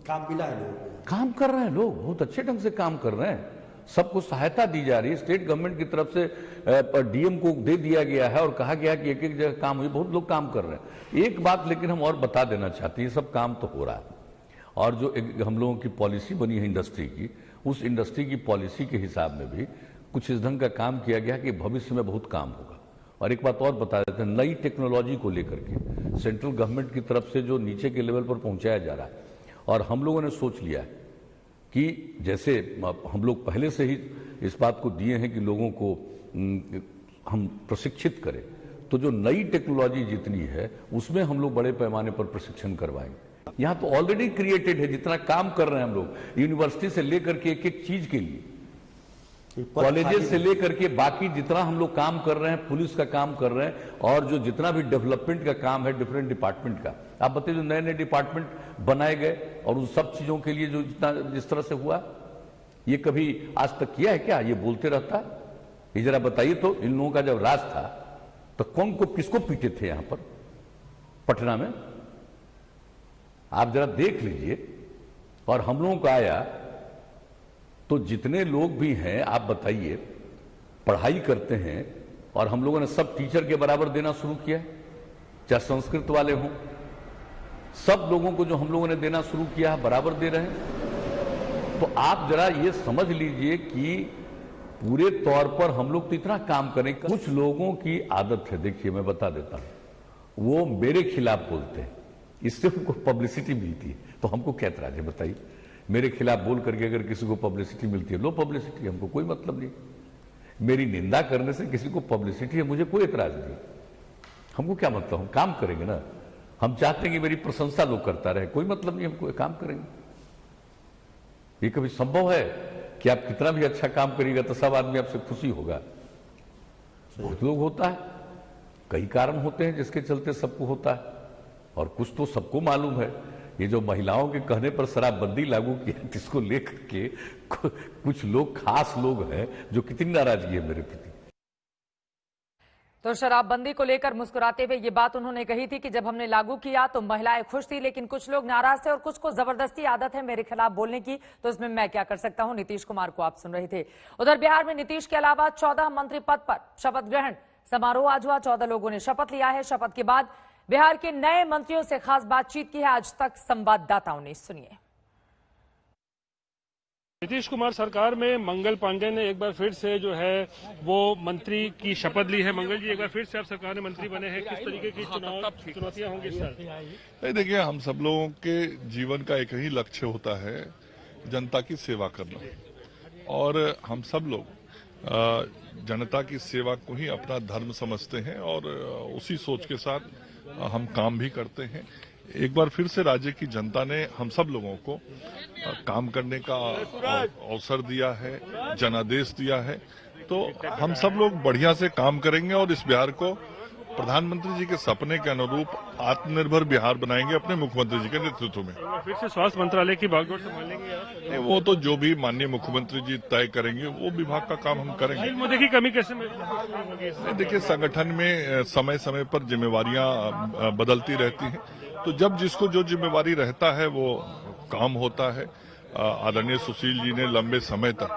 काम मिला है, लोग काम कर रहे हैं, लोग बहुत अच्छे ढंग से काम कर रहे हैं, सबको सहायता दी जा रही है। स्टेट गवर्नमेंट की तरफ से डीएम को दे दिया गया है और कहा गया कि एक एक जगह काम हुई, बहुत लोग काम कर रहे हैं। एक बात लेकिन हम और बता देना चाहते हैं, ये सब काम तो हो रहा है, और जो हम लोगों की पॉलिसी बनी है इंडस्ट्री की, उस इंडस्ट्री की पॉलिसी के हिसाब में भी कुछ इस ढंग का काम किया गया कि भविष्य में बहुत काम होगा। और एक बात और बता देते हैं, नई टेक्नोलॉजी को लेकर के सेंट्रल गवर्नमेंट की तरफ से जो नीचे के लेवल पर पहुंचाया जा रहा है, और हम लोगों ने सोच लिया है कि जैसे हम लोग पहले से ही इस बात को दिए हैं कि लोगों को हम प्रशिक्षित करें, तो जो नई टेक्नोलॉजी जितनी है उसमें हम लोग बड़े पैमाने पर प्रशिक्षण करवाएंगे। यहाँ तो ऑलरेडी क्रिएटेड है, जितना काम कर रहे हैं हम लोग, यूनिवर्सिटी से लेकर के एक एक चीज के लिए, कॉलेजेस से लेकर के बाकी जितना हम लोग काम कर रहे हैं, पुलिस का काम कर रहे हैं, और जो जितना भी डेवलपमेंट का काम है डिफरेंट डिपार्टमेंट का, आप बताइए जो नए नए डिपार्टमेंट बनाए गए और उन सब चीजों के लिए जो जिस तरह से हुआ, ये कभी आज तक किया है क्या? ये बोलते रहता है। ये जरा बताइए तो, इन लोगों का जब राज था तो कौन को किसको पीटे थे यहां पर पटना में? आप जरा देख लीजिए। और हम लोगों का आया तो जितने लोग भी हैं, आप बताइए, पढ़ाई करते हैं, और हम लोगों ने सब टीचर के बराबर देना शुरू किया, चाहे संस्कृत वाले हों, सब लोगों को जो हम लोगों ने देना शुरू किया है बराबर दे रहे हैं। तो आप जरा ये समझ लीजिए कि पूरे तौर पर हम लोग तो इतना काम करें। कुछ लोगों की आदत है, देखिए मैं बता देता हूं, वो मेरे खिलाफ बोलते हैं, इससे उनको पब्लिसिटी मिलती है। तो हमको क्या एतराज है बताइए? मेरे खिलाफ बोल करके अगर किसी को पब्लिसिटी मिलती है, लो पब्लिसिटी, हमको कोई मतलब नहीं। मेरी निंदा करने से किसी को पब्लिसिटी है, मुझे कोई एतराज नहीं। हमको क्या मतलब, हम काम करेंगे ना। हम चाहते हैं कि मेरी प्रशंसा लोग करता रहे, कोई मतलब नहीं, हमको काम करेंगे। ये कभी संभव है कि आप कितना भी अच्छा काम करिएगा तो सब आदमी आपसे खुशी होगा? बहुत लोग होता है, कई कारण होते हैं जिसके चलते सबको होता है, और कुछ तो सबको मालूम है। ये जो महिलाओं के कहने पर शराबबंदी लागू किया, जिसको लेकर के कुछ लोग, खास लोग हैं, जो कितनी नाराजगी है मेरे प्रति। तो शराबबंदी को लेकर मुस्कुराते हुए ये बात उन्होंने कही थी कि जब हमने लागू किया तो महिलाएं खुश थी, लेकिन कुछ लोग नाराज थे और कुछ को जबरदस्ती आदत है मेरे खिलाफ बोलने की, तो इसमें मैं क्या कर सकता हूं। नीतीश कुमार को आप सुन रहे थे। उधर बिहार में नीतीश के अलावा 14 मंत्री पद पर शपथ ग्रहण समारोह आज हुआ। 14 लोगों ने शपथ लिया है। शपथ के बाद बिहार के नए मंत्रियों से खास बातचीत की है आज तक संवाददाताओं ने, सुनिए। नीतीश कुमार सरकार में मंगल पांडे ने एक बार फिर से जो है वो मंत्री की शपथ ली है। मंगल जी, एक बार फिर से आप सरकार में मंत्री बने हैं, किस तरीके की चुनौतियां होंगी सर? नहीं, देखिए, हम सब लोगों के जीवन का एक ही लक्ष्य होता है, जनता की सेवा करना, और हम सब लोग जनता की सेवा को ही अपना धर्म समझते हैं, और उसी सोच के साथ हम काम भी करते हैं। एक बार फिर से राज्य की जनता ने हम सब लोगों को काम करने का अवसर दिया है, जनादेश दिया है, तो हम सब लोग बढ़िया से काम करेंगे और इस बिहार को प्रधानमंत्री जी के सपने के अनुरूप आत्मनिर्भर बिहार बनाएंगे अपने मुख्यमंत्री जी के नेतृत्व में। फिर से स्वास्थ्य मंत्रालय की बागडोर संभालेंगे आप? वो तो जो भी माननीय मुख्यमंत्री जी तय करेंगे वो विभाग का काम हम करेंगे। मोदी की कमी कैसे होगी? देखिए, संगठन में समय समय पर जिम्मेवारियां बदलती रहती हैं, तो जब जिसको जो जिम्मेवारी रहता है वो काम होता है। आदरणीय सुशील जी ने लंबे समय तक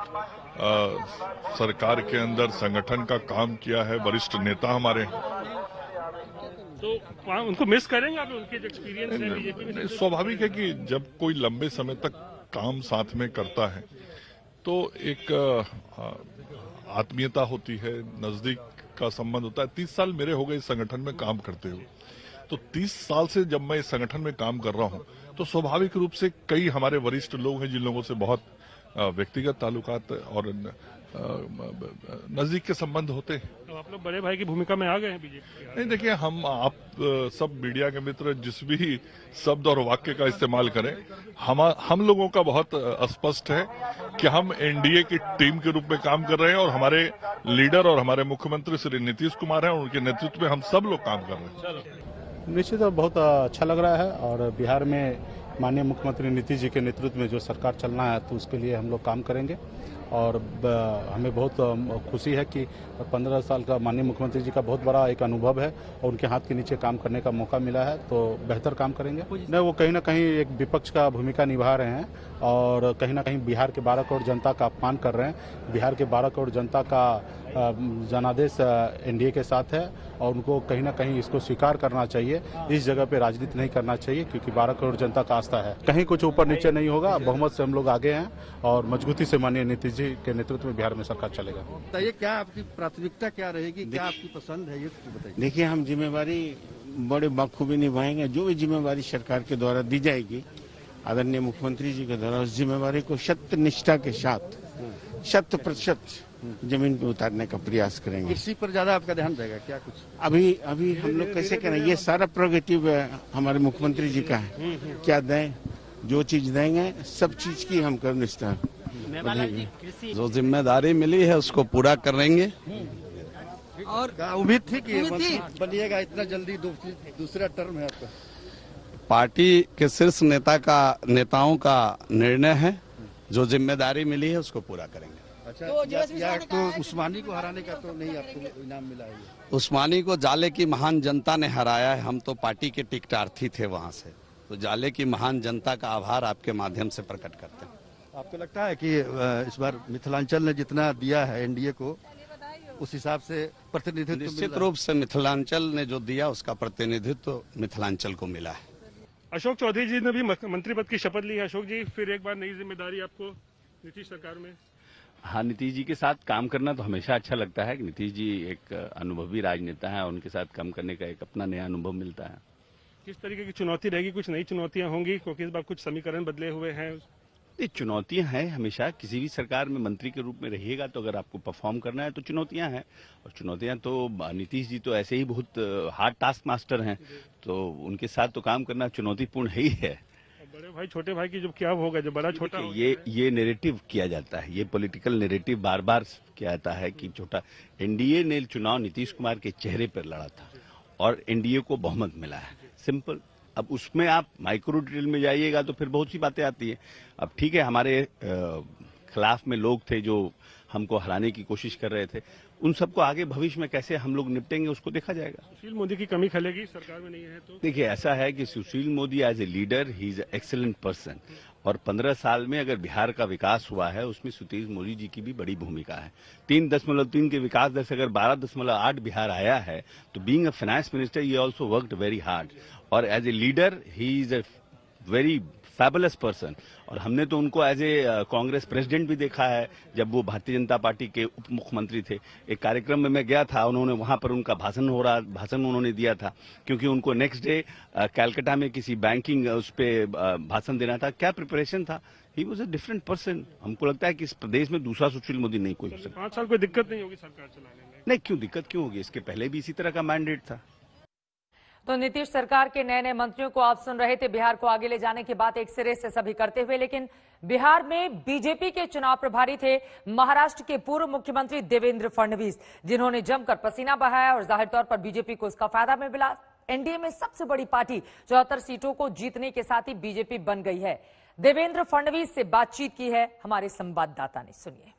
सरकार के अंदर संगठन का काम किया है, वरिष्ठ नेता हमारे हैं, तो उनको मिस करेंगे आप? उनके जो एक्सपीरियंस है बीजेपी में, स्वाभाविक है कि जब कोई लंबे समय तक काम साथ में करता है तो एक आत्मीयता होती है, नजदीक का संबंध होता है। 30 साल मेरे हो गए इस संगठन में काम करते हुए, तो 30 साल से जब मैं इस संगठन में काम कर रहा हूं तो स्वाभाविक रूप से कई हमारे वरिष्ठ लोग हैं जिन लोगों से बहुत व्यक्तिगत ताल्लुकात और नजदीक के संबंध होते हैं। आप लोग बड़े भाई की भूमिका में आ गए हैं बीजेपी? नहीं, देखिए, आप सब मीडिया के मित्र जिस भी शब्द और वाक्य का इस्तेमाल करें, हम लोगों का बहुत स्पष्ट है कि हम एनडीए की टीम के रूप में काम कर रहे हैं और हमारे लीडर और हमारे मुख्यमंत्री श्री नीतीश कुमार हैं, उनके नेतृत्व में हम सब लोग काम कर रहे हैं। निश्चित बहुत अच्छा लग रहा है और बिहार में माननीय मुख्यमंत्री नीतीश जी के नेतृत्व में जो सरकार चलना है तो उसके लिए हम लोग काम करेंगे और हमें बहुत खुशी है कि 15 साल का माननीय मुख्यमंत्री जी का बहुत बड़ा एक अनुभव है और उनके हाथ के नीचे काम करने का मौका मिला है, तो बेहतर काम करेंगे। नहीं, वो कहीं ना कहीं एक विपक्ष का भूमिका निभा रहे हैं और कहीं ना कहीं बिहार के 12 करोड़ जनता का अपमान कर रहे हैं। बिहार के 12 करोड़ जनता का जनादेश एनडीए के साथ है और उनको कहीं ना कहीं इसको स्वीकार करना चाहिए। इस जगह पे राजनीति नहीं करना चाहिए क्योंकि 12 करोड़ जनता का आस्था है। कहीं कुछ ऊपर नीचे नहीं होगा, बहुमत से हम लोग आगे हैं और मजबूती से माननीय नीतीश जी के नेतृत्व में बिहार में सरकार चलेगा। बताइए, क्या आपकी प्राथमिकता क्या रहेगी, क्या आपकी पसंद है, ये बताइए। देखिए, हम जिम्मेवारी बड़े बखूबी निभाएंगे। जो भी जिम्मेवारी सरकार के द्वारा दी जाएगी आदरणीय मुख्यमंत्री जी के द्वारा, उस जिम्मेवारी को सत्य निष्ठा के साथ 100% जमीन पे उतारने का प्रयास करेंगे। कृषि पर ज्यादा आपका ध्यान रहेगा क्या? कुछ अभी हम लोग कैसे करें, ये सारा प्रोग्रेटिव हमारे मुख्यमंत्री जी का है। क्या दें, जो चीज देंगे सब चीज की हम कर्मनिष्ठा जो जिम्मेदारी मिली है उसको पूरा करेंगे। और उम्मीद थी कि बनिएगा इतना जल्दी, दूसरा टर्म है आपका? पार्टी के शीर्ष नेताओं का निर्णय है, जो जिम्मेदारी मिली है उसको पूरा करेंगे। अच्छा, तो उस्मानी को हराने का तो नहीं आपको इनाम मिला है? उस्मानी को जाले की महान जनता ने हराया है, हम तो पार्टी के टिकटार्थी थे वहां से, तो जाले की महान जनता का आभार आपके माध्यम से प्रकट करते हैं। आपको लगता है कि इस बार मिथिलांचल ने जितना दिया है एनडीए को, उस हिसाब से प्रतिनिधित्व? निश्चित रूप से मिथिलांचल ने जो दिया उसका प्रतिनिधित्व मिथिलांचल को मिला है। अशोक चौधरी जी ने भी मंत्री पद की शपथ ली है। अशोक जी, फिर एक बार नई जिम्मेदारी आपको नीतीश सरकार में? हाँ, नीतीश जी के साथ काम करना तो हमेशा अच्छा लगता है। नीतीश जी एक अनुभवी राजनेता हैं, उनके साथ काम करने का एक अपना नया अनुभव मिलता है। किस तरीके की चुनौती रहेगी? कुछ नई चुनौतियां होंगी क्योंकि इस बार कुछ समीकरण बदले हुए हैं। ये चुनौतियां हैं, हमेशा किसी भी सरकार में मंत्री के रूप में रहिएगा तो अगर आपको परफॉर्म करना है तो चुनौतियां हैं। और चुनौतियां तो नीतीश जी तो ऐसे ही बहुत हार्ड टास्क मास्टर हैं, तो उनके साथ तो काम करना चुनौतीपूर्ण ही है। बड़े भाई छोटे भाई की जब क्या होगा, जब बड़ा छोटा ये नैरेटिव किया जाता है, ये पॉलिटिकल नैरेटिव बार बार किया जाता है कि छोटा। एनडीए ने चुनाव नीतीश कुमार के चेहरे पर लड़ा था और एनडीए को बहुमत मिला है, सिंपल। अब उसमें आप माइक्रो डिटेल में जाइएगा तो फिर बहुत सी बातें आती है। अब ठीक है, हमारे खिलाफ में लोग थे जो हमको हराने की कोशिश कर रहे थे, उन सबको आगे भविष्य में कैसे हम लोग निपटेंगे उसको देखा जाएगा। सुशील मोदी की कमी खलेगी सरकार में नहीं है तो? देखिए, ऐसा है कि Sushil Modi as a leader he is excellent person और 15 साल में अगर बिहार का विकास हुआ है उसमें सुशील मोदी जी की भी बड़ी भूमिका है। 3.3 के विकास दर से अगर 12.8 बिहार आया है तो being a finance minister he also worked very hard और as a leader he is a very fabulous person. और हमने तो उनको एज ए कांग्रेस प्रेसिडेंट भी देखा है जब वो भारतीय जनता पार्टी के उप मुख्यमंत्री थे। एक कार्यक्रम में मैं गया था, उन्होंने वहां पर उनका भाषण उन्होंने दिया था क्योंकि उनको नेक्स्ट डे कैलकाटा में किसी बैंकिंग उस पर भाषण देना था। क्या प्रिपरेशन था, he was a different person. हमको लगता है कि इस प्रदेश में दूसरा सुशील मोदी नहीं कोई हो सकता। 5 साल कोई दिक्कत नहीं होगी सरकार चलाने में? नहीं, क्यों दिक्कत क्यों होगी, इसके पहले भी इसी तरह का मैंडेट था। तो नीतीश सरकार के नए नए मंत्रियों को आप सुन रहे थे, बिहार को आगे ले जाने की बात एक सिरे से सभी करते हुए। लेकिन बिहार में बीजेपी के चुनाव प्रभारी थे महाराष्ट्र के पूर्व मुख्यमंत्री देवेंद्र फडणवीस, जिन्होंने जमकर पसीना बहाया और जाहिर तौर पर बीजेपी को इसका फायदा में मिला। एनडीए में सबसे बड़ी पार्टी 74 सीटों को जीतने के साथ ही बीजेपी बन गई है। देवेंद्र फडणवीस से बातचीत की है हमारे संवाददाता ने, सुनिए।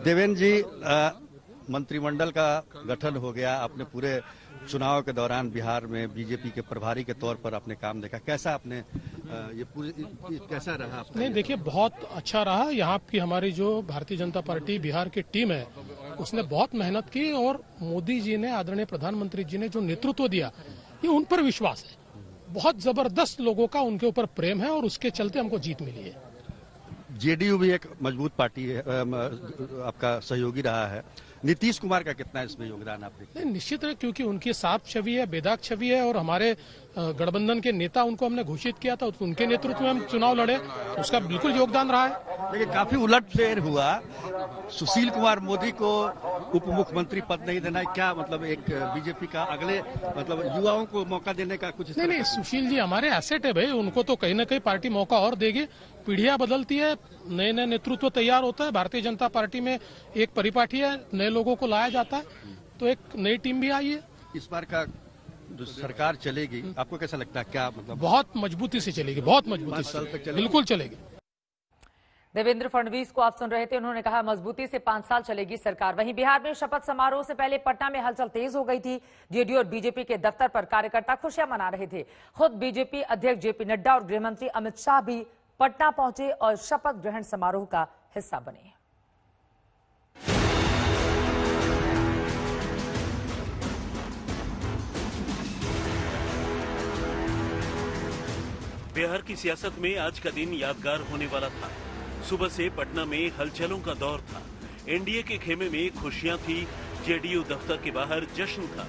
देवेंद्र जी, मंत्रिमंडल का गठन हो गया, आपने पूरे चुनाव के दौरान बिहार में बीजेपी के प्रभारी के तौर पर आपने काम देखा, कैसा आपने ये पूरी कैसा रहा आपका? नहीं, देखिए, बहुत अच्छा रहा। यहाँ की हमारी जो भारतीय जनता पार्टी बिहार की टीम है उसने बहुत मेहनत की और मोदी जी ने, आदरणीय प्रधानमंत्री जी ने जो नेतृत्व दिया, ये उन पर विश्वास है। बहुत जबरदस्त लोगों का उनके ऊपर प्रेम है और उसके चलते हमको जीत मिली है। जेडीयू भी एक मजबूत पार्टी है, आपका सहयोगी रहा है। नीतीश कुमार का कितना इसमें योगदान आप देखते हैं? निश्चित है, क्योंकि उनकी साफ छवि है, बेदाग छवि है और हमारे गठबंधन के नेता उनको हमने घोषित किया था, तो उनके नेतृत्व में हम चुनाव लड़े, उसका बिल्कुल योगदान रहा है। लेकिन काफी उलटफेर हुआ, सुशील कुमार मोदी को उप मुख्यमंत्री पद नहीं देना, क्या मतलब एक बीजेपी का अगले मतलब युवाओं को मौका देने का कुछ? नहीं, सुशील जी हमारे एसेट है भाई, उनको तो कहीं ना कहीं पार्टी मौका और देगी। पीढ़ियां बदलती है, नए नए नेतृत्व तैयार होता है। भारतीय जनता पार्टी में एक परिपाटी है, नए लोगों को लाया जाता है, तो एक नई टीम भी आई है। इस बार का जो सरकार चलेगी, आपको कैसा लगता है, क्या मतलब? बहुत मजबूती से चलेगी, बहुत मजबूती से, बिल्कुल चलेगी। देवेंद्र फडणवीस को आप सुन रहे थे, उन्होंने कहा मजबूती से 5 साल चलेगी सरकार। वहीं बिहार में शपथ समारोह से पहले पटना में हलचल तेज हो गई थी। जेडीयू और बीजेपी के दफ्तर पर कार्यकर्ता खुशियां मना रहे थे। खुद बीजेपी अध्यक्ष जेपी नड्डा और गृहमंत्री अमित शाह भी पटना पहुंचे और शपथ ग्रहण समारोह का हिस्सा बने। बिहार की सियासत में आज का दिन यादगार होने वाला था। सुबह से पटना में हलचलों का दौर था। एनडीए के खेमे में खुशियां थी, जेडीयू दफ्तर के बाहर जश्न था,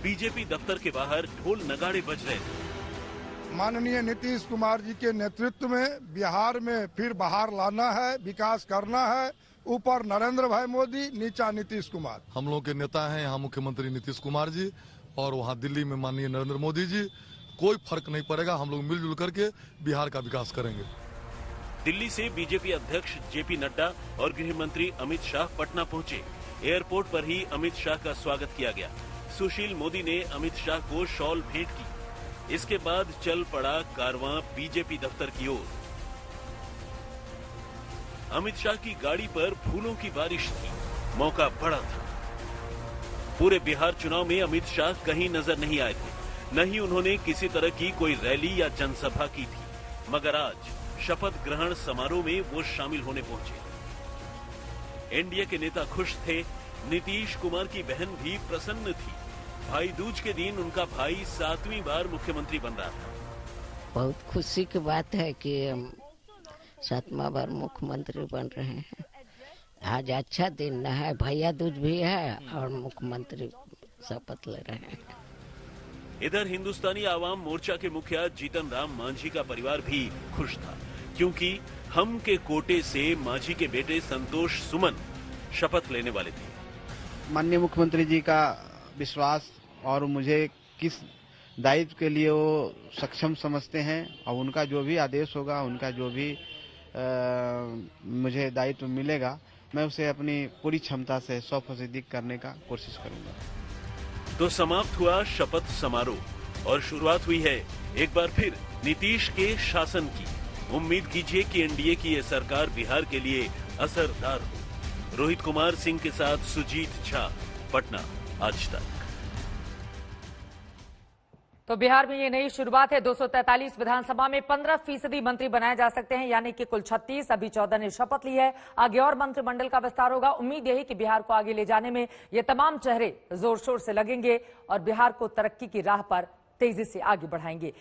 बीजेपी दफ्तर के बाहर ढोल नगाड़े बज रहे थे। माननीय नीतीश कुमार जी के नेतृत्व में बिहार में फिर बाहर लाना है, विकास करना है। ऊपर नरेंद्र भाई मोदी, नीचा नीतीश कुमार। हम लोग के नेता हैं यहाँ मुख्यमंत्री नीतीश कुमार जी, और वहाँ दिल्ली में माननीय नरेंद्र मोदी जी। कोई फर्क नहीं पड़ेगा, हम लोग मिलजुल करके बिहार का विकास करेंगे। दिल्ली से बीजेपी अध्यक्ष जेपी नड्डा और गृह मंत्री अमित शाह पटना पहुंचे। एयरपोर्ट पर ही अमित शाह का स्वागत किया गया। सुशील मोदी ने अमित शाह को शॉल भेंट की। इसके बाद चल पड़ा कारवां बीजेपी दफ्तर की ओर। अमित शाह की गाड़ी पर फूलों की बारिश थी, मौका बड़ा था। पूरे बिहार चुनाव में अमित शाह कहीं नजर नहीं आए थे, न ही उन्होंने किसी तरह की कोई रैली या जनसभा की थी, मगर आज शपथ ग्रहण समारोह में वो शामिल होने पहुंचे। एनडीए के नेता खुश थे, नीतीश कुमार की बहन भी प्रसन्न थी। भाई दूज के दिन उनका भाई 7वीं बार मुख्यमंत्री बन रहा था। बहुत खुशी की बात है कि हम 7वां बार मुख्यमंत्री बन रहे हैं। आज अच्छा दिन है, भैया दूज भी है और मुख्यमंत्री शपथ ले रहे हैं। इधर हिंदुस्तानी आवाम मोर्चा के मुखिया जीतन राम मांझी का परिवार भी खुश था, क्योंकि हम के कोटे से मांझी के बेटे संतोष सुमन शपथ लेने वाले थे। माननीय मुख्यमंत्री जी का विश्वास और मुझे किस दायित्व के लिए वो सक्षम समझते हैं, और उनका जो भी आदेश होगा, उनका जो भी मुझे दायित्व मिलेगा, मैं उसे अपनी पूरी क्षमता से 100% करने का कोशिश करूंगा। तो समाप्त हुआ शपथ समारोह और शुरुआत हुई है एक बार फिर नीतीश के शासन की। उम्मीद कीजिए कि एनडीए की यह सरकार बिहार के लिए असरदार हो। रोहित कुमार सिंह के साथ सुजीत झा, पटना, आज तक। तो बिहार में ये नई शुरुआत है। 243 विधानसभा में 15% मंत्री बनाए जा सकते हैं, यानी कि कुल 36। अभी 14 ने शपथ ली है। आगे और मंत्रिमंडल का विस्तार होगा। उम्मीद यही कि बिहार को आगे ले जाने में ये तमाम चेहरे जोर शोर से लगेंगे और बिहार को तरक्की की राह पर तेजी से आगे बढ़ाएंगे।